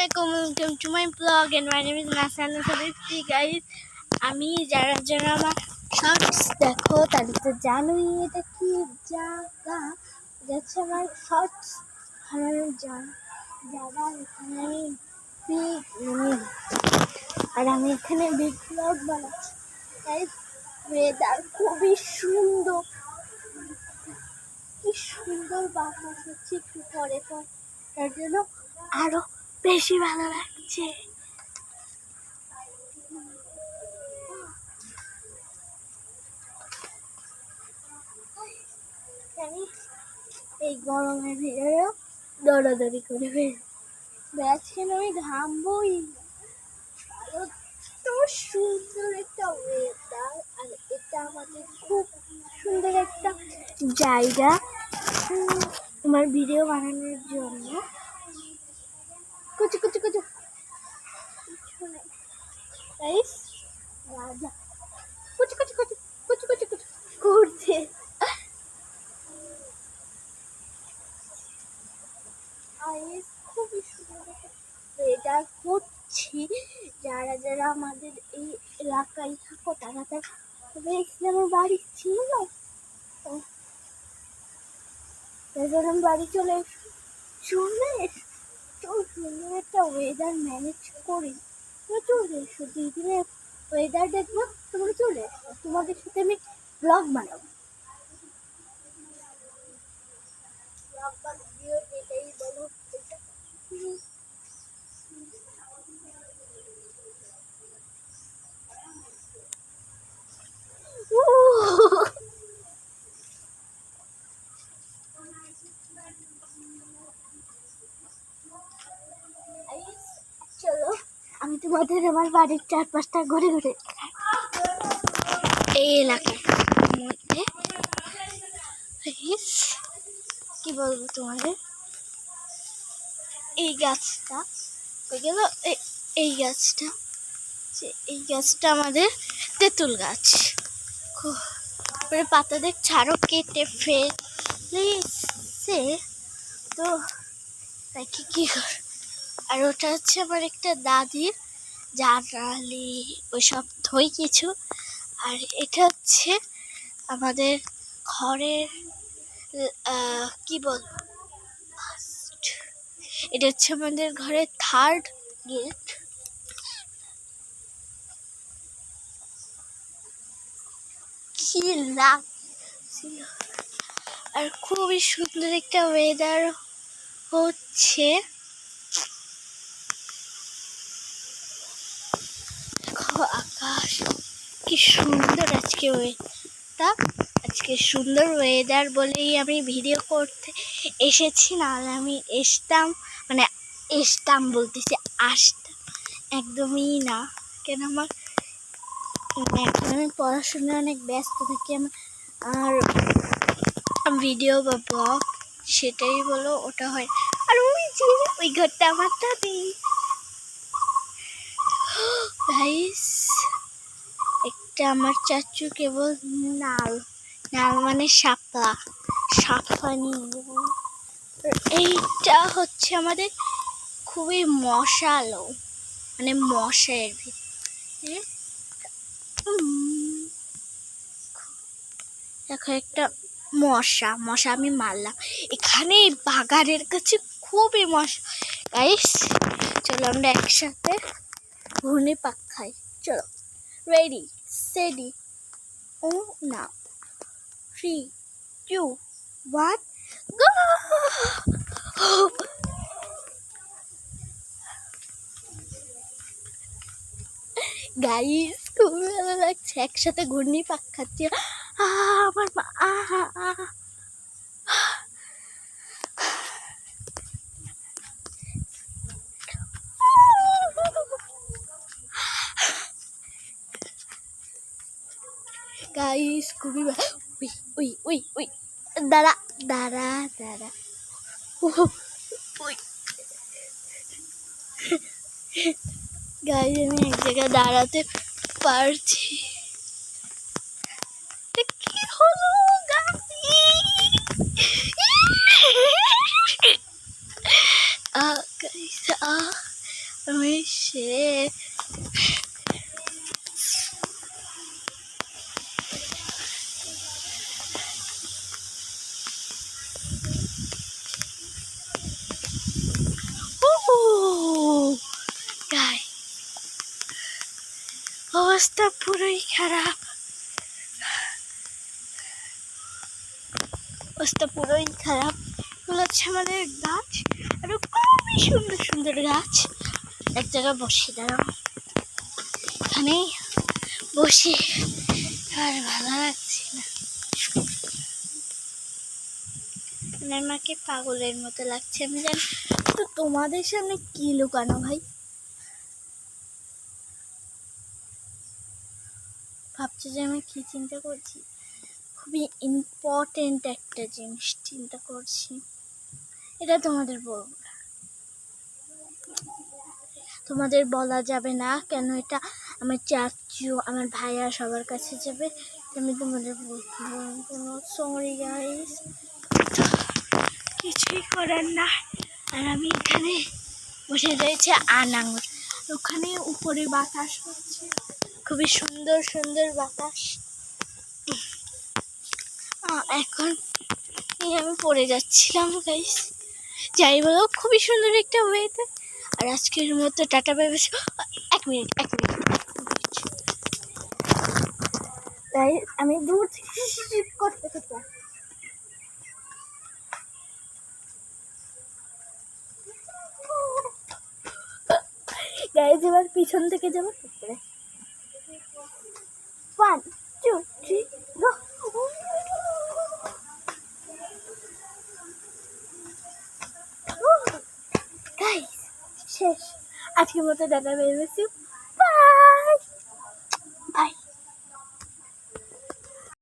Assalamualaikum, welcome to my blog and my name is Nasan Sabiti guys. আমি যারা যারা আমার শর্টস দেখো তাহলে তো জানোই এটা কি জায়গা যাচ্ছে আমার শর্টস বানানোর জায়গা এখানে বিগ আর আমি এখানে বিগ ব্লগ বানাচ্ছি গাইস। ওয়েদার খুবই সুন্দর, কি সুন্দর বাতাস হচ্ছে একটু পরে পর, তার জন্য আরো বেশি ভালো লাগছে। এই গরমের ভিতরেও দৌড়াদৌড়ি করে বেড়াচ্ছেন, আমি ঘামবই। এত সুন্দর একটা ওয়েদার, আর এটা আমাদের খুব সুন্দর একটা জায়গা আমার ভিডিও বানানোর জন্য। কুচু কুচু কুচু গাইস, রাজা কুচু কুচু কুচু কুচু কুচু কুচু করছে। খুবই সুন্দর এটা হচ্ছে। যারা যারা আমাদের এই এলাকায় থাকো তারা তারা ইসলামের বাড়ি ছিল, যখন বাড়ি চলে শুনবে তো সুন্দর একটা ওয়েদার ম্যানেজ করি। চলে এসো, দুই দিনের ওয়েদার দেখবো, তোমরা চলে এসো, তোমাদের সাথে আমি ব্লগ বানাবো। ব্লগ বা ভিডিও যেটাই বলো চলো আমি তোমাদের আমার বাড়ির চারপাশটা ঘুরে ঘুরে এই এলাকার মধ্যে কি বলবো তোমাদের। এই গাছটা গেল, এই গাছটা আমাদের তেঁতুল গাছ। পাতা দেখছে আরো কেটে ফেলেছে, তো তাই কি কর। আর ওটা হচ্ছে আমার একটা দাদির জানালি ওইসব থই কিছু। আর এটা হচ্ছে আমাদের ঘরের কি বলবো, এটা হচ্ছে আমাদের ঘরের থার্ড গেট। কি লাগছিল, আর খুবই সুন্দর একটা ওয়েদার হচ্ছে। আকাশ কি সুন্দর আজকে ওয়েদার, আজকে সুন্দর ওয়েদার বলেই আমি ভিডিও করতে এসেছি, নাহলে আমি আসতাম একদমই না। কেন আমার এখন আমি পড়াশোনায় অনেক ব্যস্ত থাকি, আর ভিডিও বা ব্লগ সেটাই বলো ওটা হয়। আর ওই ঘরটা আমার দাদি গাইস। একটা আমার চাচু কেবল নাল মানে সাফানি। এইটা হচ্ছে আমাদের খুবই মশালো, মানে মশার ভিতরে দেখো একটা মশা আমি মারলাম এখানে বাগানের কাছে, খুবই মশা গাইস। চলো আমরা একসাথে ঘূর্ণি পাক খাই। চলো, রেডি সেডি ও না, 3 2 1 গো। গাইস খুবই ভালো লাগছে, একসাথে ঘূর্ণি পাক খাচ্ছি। আমার মা গাইস খুবই ওই দাঁড়া গাইস আমি এক জায়গায় দাঁড়াতে পারছি। কি হলো গাইস, সে অবস্থা পুরোই খারাপ, অবস্থা পুরোই খারাপ। এগুলো হচ্ছে আমাদের গাছ, আরো খুবই সুন্দর সুন্দর গাছ। এক জায়গায় বসে দাঁড়াও, এখানে বসে আর ভালো লাগছে না, আমাকে পাগলের মতো লাগছে। আমি জানি তো তোমাদের সামনে কি লুকানো ভাই, ভাবছো যে আমি কি চিন্তা করছি? খুবই ইম্পর্টেন্ট একটা জিনিস চিন্তা করছি, এটা তোমাদের বলবো না, তোমাদের বলা যাবে না। কেন? এটা আমার চাচু, আমার ভাইয়া সবার কাছে যাবে, আমি তোমাদের বলবো। সরি গাইস, কিছুই করার না। আর আমি এখানে বসে রয়েছে আনাং, ওখানে উপরে বাতাস হচ্ছে, খুবই সুন্দর সুন্দর বাতাস। এখন আমি পড়ে যাচ্ছিলাম গাইস, যাই বলো খুবই সুন্দর একটা ওয়েদার। আর আজকের মতো টাটা বাই বাই। এক মিনিট তাই আমি দূর থেকে করতে করতে গাইস এবার পিছন থেকে যাবো। 1 2 3 গো। গাইস শেষ, আজকের মতো টাটা বাই বাই।